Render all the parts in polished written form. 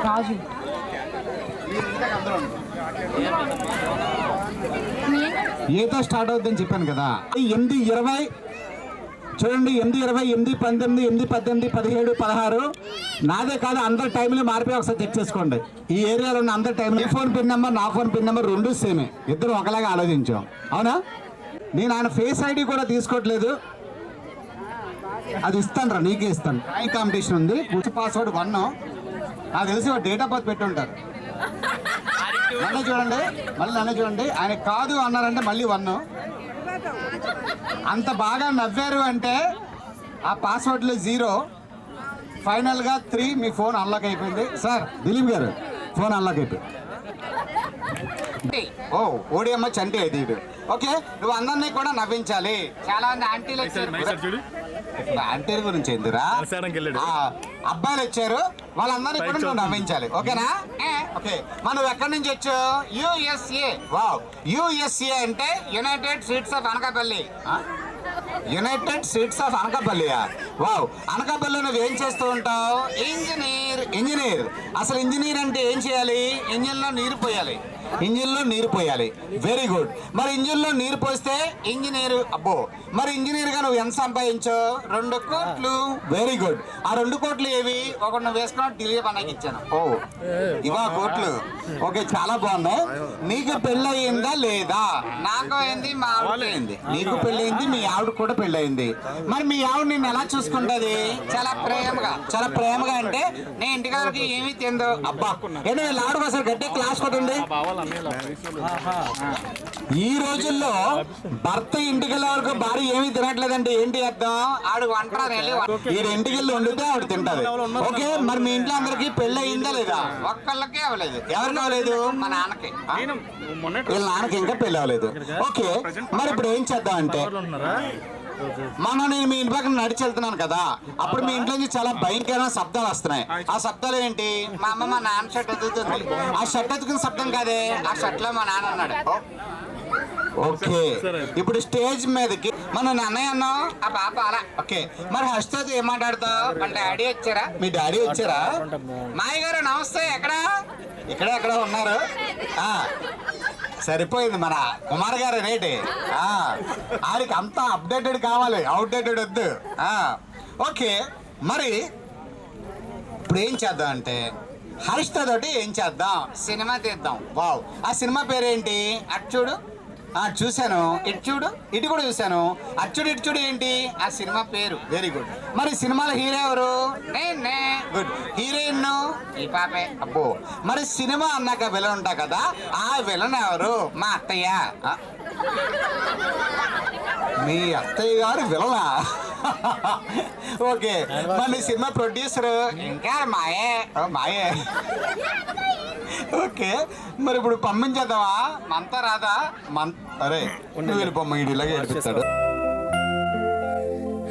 రాజు ఏతో స్టార్ట్ అవుతుందని చెప్పాను కదా. 8:20 చూడండి, 8:20, 8:19, 8:18, 17, 16 నాదే కాదు, అందరి టైంలో మారిపోయి ఒకసారి చెక్ చేసుకోండి. ఈ ఏరియాలో ఉన్న అందరి టైం, నీ ఫోన్ పిన్ నెంబర్ నా ఫోన్ పిన్ నెంబర్ రెండు సేమే, ఇద్దరు ఒకలాగా ఆలోచించాం. అవునా? నేను ఆయన ఫేస్ ఐడి కూడా తీసుకోవట్లేదు, అది ఇస్తాను రా, నీకే ఇస్తాను. డ్రాయింగ్ కాంపిటీషన్ ఉంది, పాస్వర్డ్ 1, నాకు తెలిసి డేట్ ఆఫ్ బర్త్ పెట్టి ఉంటారు. నన్ను చూడండి, మళ్ళీ నన్ను చూడండి, ఆయన కాదు అన్నారంటే మళ్ళీ 1. అంత బాగా నవ్వారు అంటే ఆ పాస్వర్డ్లో 0, ఫైనల్గా 3 మీ ఫోన్ అన్లాక్ అయిపోయింది. సార్ దిలీప్ గారు ఫోన్ అన్లాక్ అయిపోయింది. ఓ ఓడియమ్మ చంటి అది ఇటు. ఓకే, నువ్వు అందరినీ కూడా నవ్వించాలి. చాలా మంది ఆంటీలు వచ్చారు. ఆంటీల గురించి ఎందురా, అబ్బాయిలు వచ్చారు, వాళ్ళందరినీ కూడా నువ్వు నవ్వించాలి. ఓకేనా? ఓకే, మనం ఎక్కడి నుంచి వచ్చావు? USA. వావ్, USA అంటే United States of Anakapalli. United States of అనకాపల్లియా? వావ్, అనకాపల్లి నువ్వు ఏం చేస్తూ ఉంటావు? ఇంజనీర్. అసలు ఇంజనీర్ అంటే ఏం చేయాలి? ఇంజిన్లో నీరు పోయాలి. Very good. మరి ఇంజిన్లో నీరు పోస్తే ఇంజనీర్. అబ్బో, మరి ఇంజనీర్గా నువ్వు ఎంత సంపాదించావు? 2 కోట్లు. Very good. ఆ 2 కోట్లు ఏవి? ఒకటి నువ్వు వేసుకున్నా ఢిల్లీ పనికి ఇచ్చాను. ఓ, ఇవా కోట్లు. ఓకే, చాలా బాగున్నాయి. నీకు పెళ్ళయిందా లేదా? నాకు అయింది, మా ఆవిడ అయింది. నీకు పెళ్ళయింది, మీ ఆవిడ కూడా పెళ్ళయింది. మరి మీ ఆవిడ నిన్ను ఎలా చూసుకుంటది? చాలా ప్రేమగా అంటే నేను ఇంటికి ఏమీ తిందో. అబ్బా, ఏంటో ఆవిడ కోసం గట్టి క్లాస్ కొట్టింది. ఈ రోజుల్లో భర్త ఇంటికి వెళ్ళే వరకు భార్య ఏమీ తినట్లేదంటే ఏంటి అర్థం? ఆడు వంట ఈ ఇంటికి వెళ్ళి వండితే ఆవిడ తింటది. ఓకే, మరి మీ ఇంట్లో అందరికి పెళ్లి అయిందా లేదా? ఒక్కళ్ళకే అవ్వలేదు. ఎవరికి అవ్వలేదు? మా నాన్నకి. వీళ్ళ నాన్నకి ఇంకా పెళ్లి అవ్వలేదు. ఓకే, మరి ఇప్పుడు ఏం చేద్దాం అంటే, నేను మీ ఇంటి పక్కన నడిచి వెళ్తున్నాను కదా, అప్పుడు మీ ఇంట్లో నుంచి చాలా భయంకరమైన శబ్దాలు వస్తున్నాయి. ఆ శబ్దాలు ఏంటి? మా అమ్మ మా నాన్న షర్ట్ ఎత్తుతుంది. ఆ షర్ట్ ఎత్తుకున్న శబ్దం కాదే, ఆ షర్ట్ లో మా నాన్న అన్నాడు. ఓకే, ఇప్పుడు స్టేజ్ మీదకి మన అన్నయ్య అన్నాం, ఆ పాప అలా. ఓకే, మరి హర్షతో ఏం మాట్లాడతావు? మా డాడీ వచ్చారా? మీ డాడీ వచ్చారా? మాయ గారు నమస్తే. ఎక్కడ ఉన్నారు? సరిపోయింది. మన కుమార్ గారు రేటే. ఆడికి అంతా అప్డేటెడ్ కావాలి, అవుట్డేటెడ్ వద్దు. ఓకే, మరి ఇప్పుడు ఏం చేద్దాం అంటే, హరిష్తో తోటి ఏం చేద్దాం? సినిమా తీద్దాం. వావ్, ఆ సినిమా పేరేంటి? అటు చూడు. చూశాను. ఇటు చూడు. ఇటు కూడా చూశాను. అటు చూడు ఏంటి? ఆ సినిమా పేరు. Very good. మరి సినిమాలో హీరో ఎవరు? నేనే. గుడ్. హీరోయిన్? ఈ పాపే. అబ్బో, మరి సినిమా అన్నాక విలన్ ఉంటా కదా, ఆ విలన్ ఎవరు? మా అత్తయ్య. మీ అత్తయ్య గారు విలనా? ఓకే, మరి సినిమా ప్రొడ్యూసర్? ఇంకా మాయే. ఓకే, మరి ఇప్పుడు పంపించేద్దామా? మంత రాదా? అరే నువ్వు వెళ్ళిపోమ్మ, ఇటు ఇలాగే ఏడిపిస్తాడు.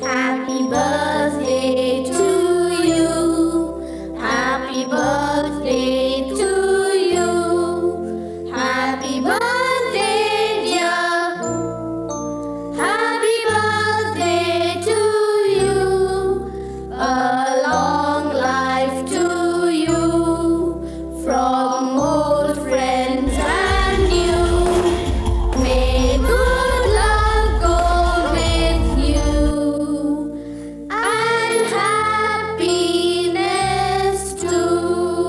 Happy birthday to you. Happy birthday to you. Happy birthday dear. Happy birthday to you. A long life to you. From old friends and new. May good luck go with you. And happiness too.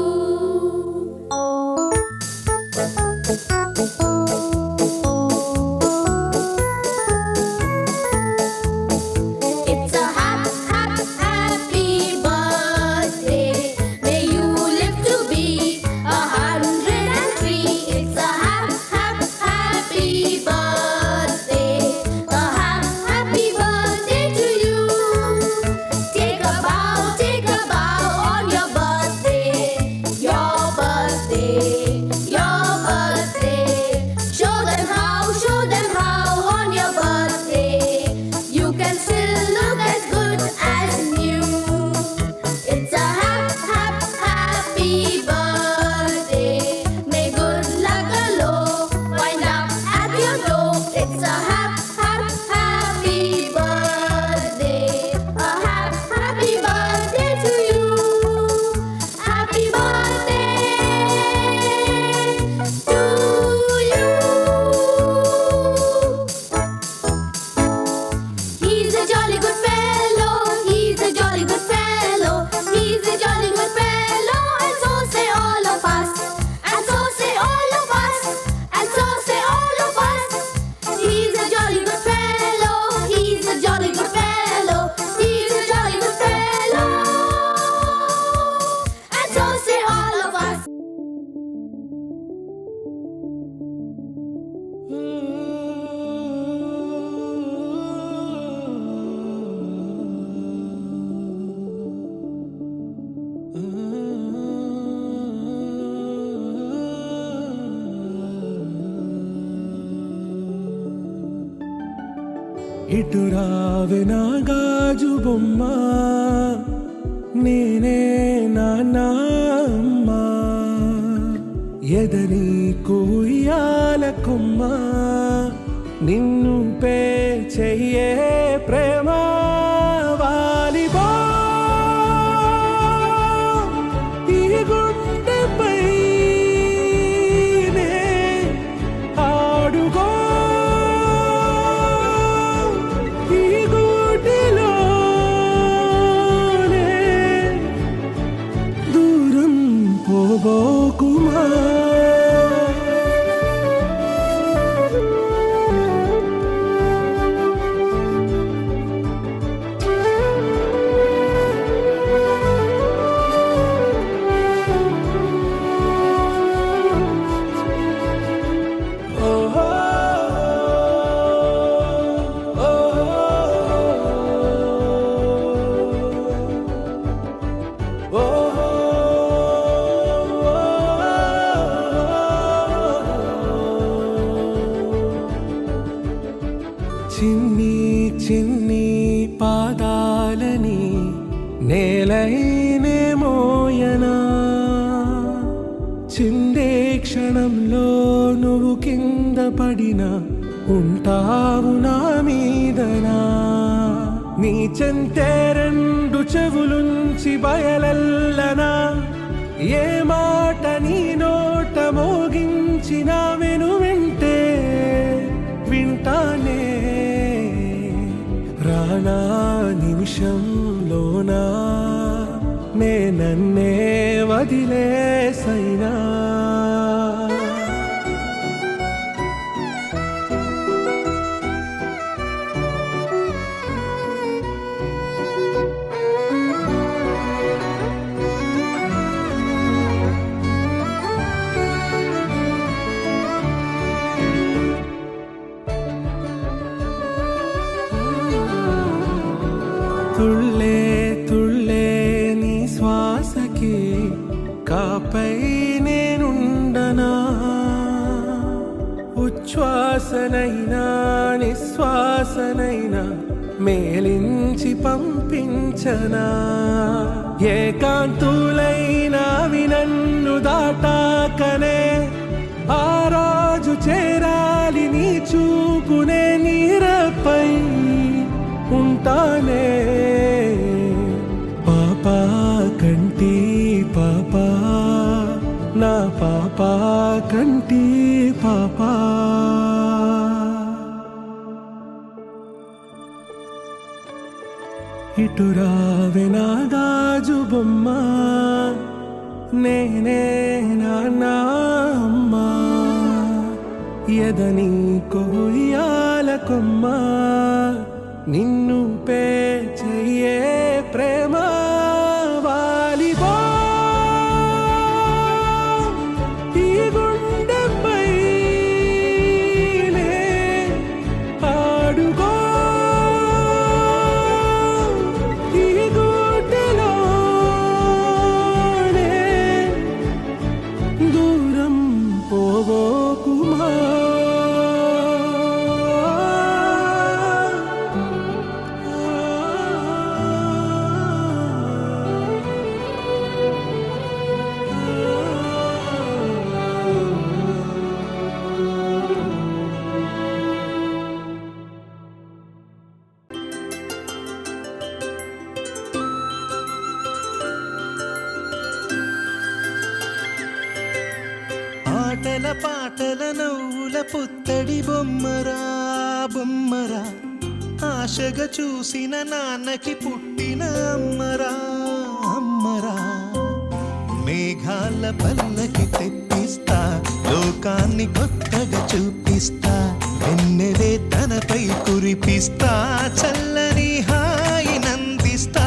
ఇటు రావే నా గాజు బొమ్మ, నేనే నాన్న అమ్మ, ఎదని కుయ్యాల కొమ్మ, నిన్ను pay చెయ్యే ప్రేమ వాలిబా ఈ గుండెపై నే ఆడుగో ఈ గూటిలోనే దూరం పోబోకుమా. చిన్ని చిన్ని పాదాలని నేలైనే మోయనా, చిందే క్షణంలో నువ్వు కింద పడినా ఉంటావు నా మీదనా. నీ చెంతే రెండు చెవులుంచి బయలెల్లనా, ఏ మాట నీ నోట మోగించిన వెను వింటే వింటానే. రానా నిమిషంలోనా నే నన్నే వదిలేసైనా, తుళ్ళే తుళ్ళే నీ శ్వాసకి కాపై నేనుండనా, ఉచ్ఛ్వాసనైనా నిశ్వాసనైనా మేలించి పంపించనా. ఏకాంతులైనవి నన్ను దాటాకనే ఆ రాజు చేరాలి నీ చూపునే నీరపై ఉంటానే. పాపా కంటి పాపా నా పాపా కంటి పాపా. ఇటు రావే నా గాజు బొమ్మ, నేనే నాన్న అమ్మ, ఎదని కొయ్యాల కొమ్మ, నిన్ను పే చెయ్యే ప్రేమ వాలిబా ఈ గుండెపై నే ఆడుగో ఈ గూటిలోనే దూరం పోబోకుమా. ఆటల పాటల నవ్వుల పుత్తడి బొమ్మరా బొమ్మరా, ఆశగా చూసిన నాన్నకి పుట్టిన అమ్మరా అమ్మరా. మేఘాల పల్లకి తెప్పిస్తా, లోకాన్ని కొత్తగా చూపిస్తా, వెన్నెలే తనపై కురిపిస్తా, చల్లని హాయి నందిస్తా.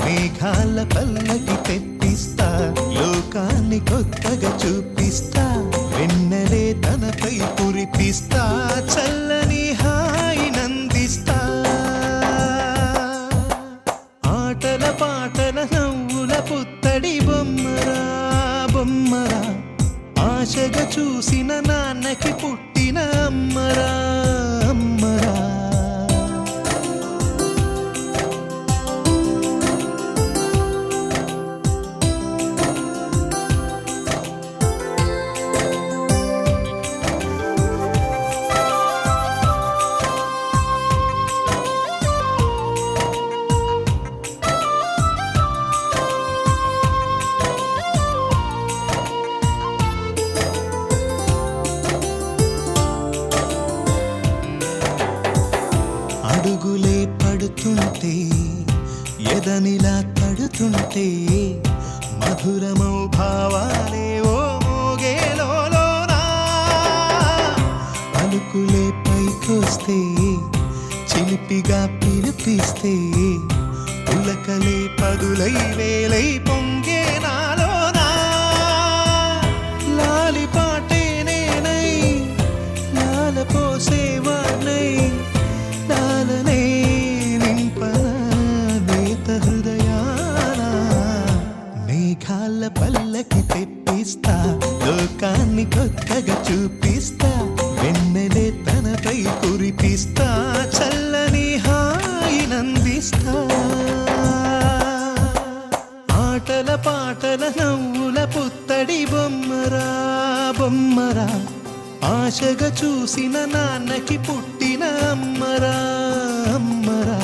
మేఘాల పల్లకి తెప్పిస్తా, లోకాన్ని కొత్తగా చూపిస్తా, వెన్నెలే తనపై కురిపిస్తా, చల్లని హాయి నందిస్తా. ఆటల పాటల నవ్వుల పుత్తడి బొమ్మరా బొమ్మరా, ఆశగా చూసిన నాన్నకి పుట్టిన అమ్మరా అమ్మరా. ఎదనిలా తడుతుంటే మధురమౌ భావాలే ఓ మోగేలోనా పలుకులే పైకొస్తే చిలిపిగా పిలిపిస్తే పులకలే పదులై వేలై పొంగే నాలోనా లాలి పాటే నేనై లాల పోసేవాణ్ణై లాలనే నింపన నేత హృదయాన మేఘాల పల్లకి తెప్పిస్తా లోకాన్ని కొత్తగా చూపిస్తా వెన్నెలే తనపై కురిపిస్తా చల్లని హాయినందిస్తా ఆటల పాటల నవ్వుల పుత్తడి బొమ్మరా బొమ్మరా ఆశగా చూసిన నాన్నకి పుట్టిన అమ్మరా అమ్మరా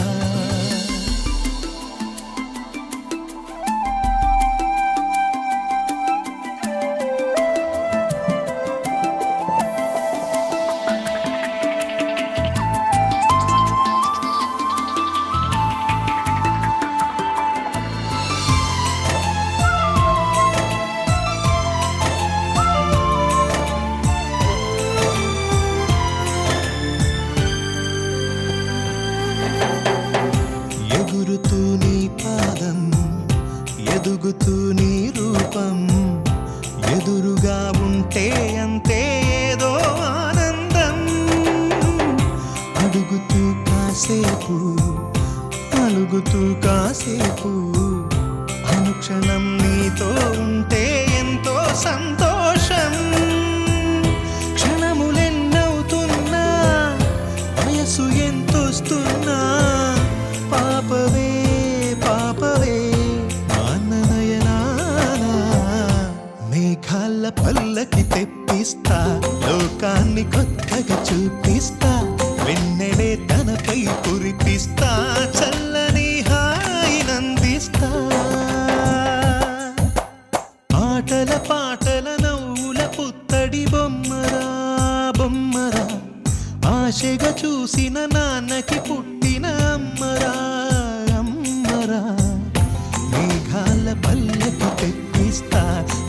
ఎగురుతూ నీ పాదం ఎదుగుతూ నీ రూపం ఎదురుగా ఉంటే అంతే ఏదో ఆనందం అడుగుతూ కాసేపు అలుగుతూ కాసేపు అనుక్షణం నీతో ఉంటే ఎంతో సంతోషం క్షణములెన్నవుతున్నా వయసు ఎంతొస్తున్నా పాపవే పాపవే మాననయనానా మేఘాల పల్లకి తెప్పిస్తా లోకాన్ని కొత్తగా చూపిస్తా వెన్నెలే తనపై కురిపిస్తా చల్లని హాయినందిస్తా ఆటల పాటల నవ్వుల పుత్తడి బొమ్మరా బొమ్మరా ఆశగా చూసిన నాన్నకి పుట్టిన అమ్మరా అమ్మరా మేఘాల పల్లకి తెప్పిస్తా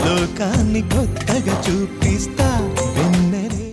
లోకాన్ని కొత్తగా చూపిస్తా వెన్నెలే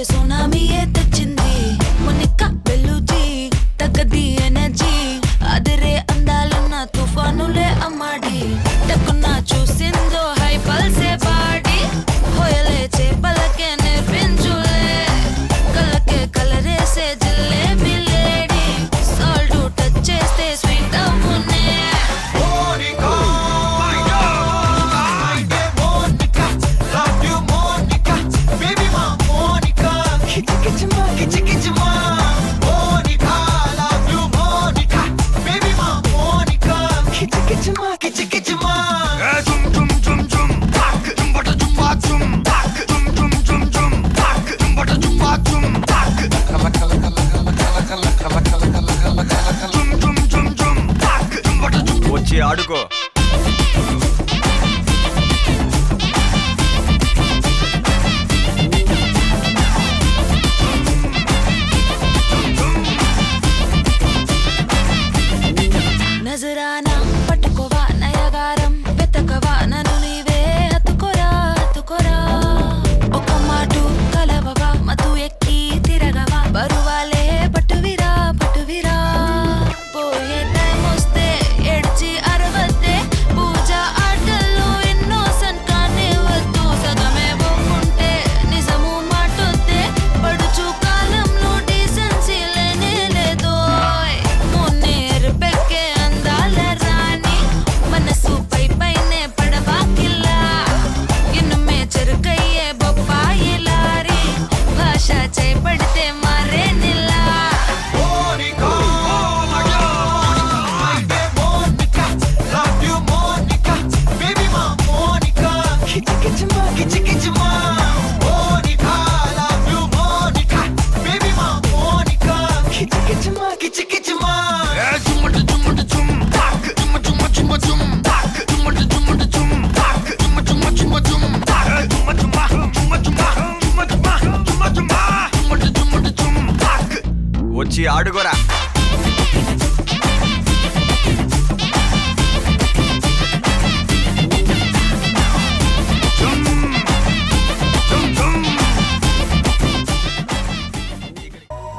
సునామీయే తెచ్చింది మొనిక బెల్లుజీ తగ్గది ఎనర్జీ అదిరే అందాలున్న తుఫానులే అమ్మాడి టక్కున చూసిందో హై పల్సే బాడి హోయలే చేపలకే నేర్పించులే కళ్ళకే కలరేసే జిల్లేబీ లేడీ సాల్ట్ టచ్ చేస్తే స్వీట్ అవునే వచ్చి ఆడుకో నజరానా పట్టుకోవా నయగారం వెతకవా నన్ను నీవే హత్తుకోరా హత్తుకోరా ఒక మాటు కలవవా మధు ఎక్కి తిరగవా బరువాలే పట్టువిరా పట్టువిరా పోయే టైం వస్తే ఎడ్చి అరవద్దే పడుకోరా.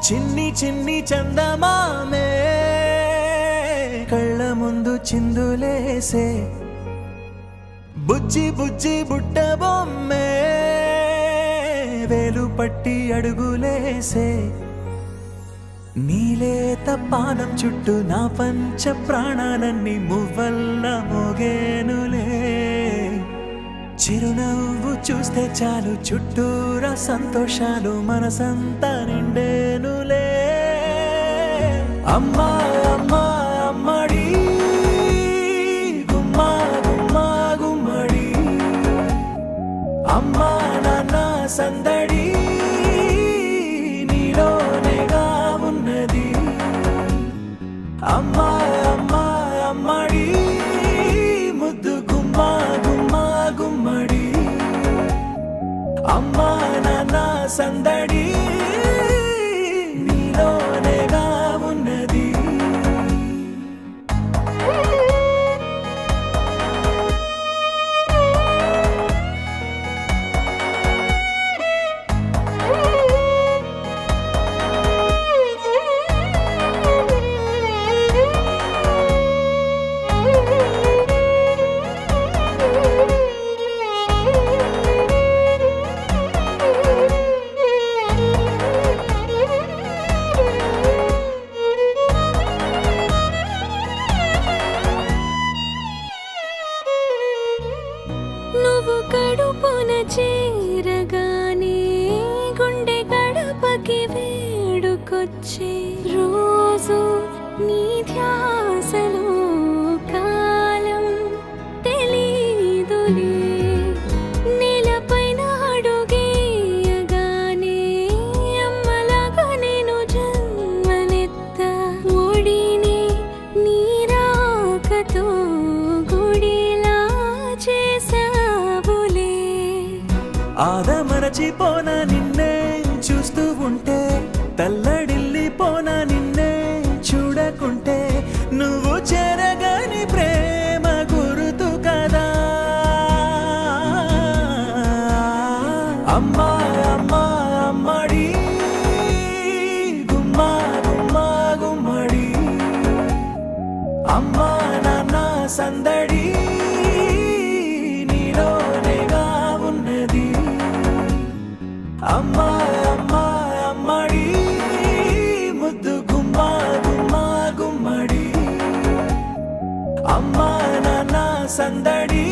చిన్ని చిన్ని చందమామే కళ్ళ ముందు చిందులేసే బుజ్జి బుజ్జి బుట్ట బొమ్మే వేలు పట్టి అడుగులేసే నీలేత పానం చుట్టూ నా పంచ ప్రాణాలన్నీ మువ్వల్ల మోగేనులే చిరునవ్వు చూస్తే చాలు చుట్టూరా సంతోషాలు మనసంతా నిండేనులే అమ్మా అమ్మా అమ్మడి గుమ్మా గుమ్మా గుమ్మడి అమ్మా నాన్న సందడి నీలోనేగా ఉన్నది అమ్మా అమ్మా అమ్మడి ముద్దు గుమ్మా గుమ్మా గుమ్మడి అమ్మా నాన్న సందడి నీలోనేగా ఉన్నది నువ్వు కడుపున చేరగానే గుండె గడపకి వేడుకొచ్చే రోజు నీ ధ్యాసలో కాలం తెలీదులే నేలపైన అడుగేయగానే అమ్మలాగా నేను జన్మనెత్త ఒడిని నీ రాకతో గుడిలా చేసావులే ఆదమరచిపోనా నిన్నే చూస్తూ ఉంటే తల్లడిల్లిపోనా నిన్నే చూడకుంటే నువ్వు చెరగని ప్రేమ గురుతు కదా అమ్మా అమ్మా అమ్మడి గుమ్మా గుమ్మా గుమ్మడి అమ్మా నాన్న సందడి నీలోనేగా ఉన్నది అమ్మా అమ్మా అమ్మడి ముద్దు గుమ్మా గుమ్మా గుమ్మడి అమ్మా నాన్న సందడి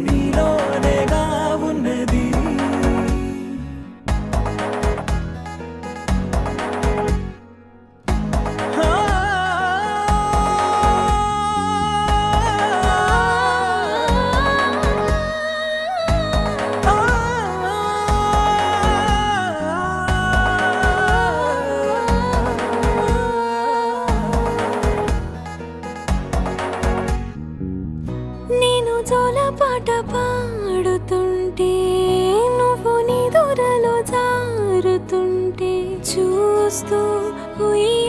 నీలోనేగా ఉన్నది నేను జోలపాట పాడుతుంటే నువ్వు నీ దూరలో జారుతుంటే చూస్తూ ఉయ్యాలలో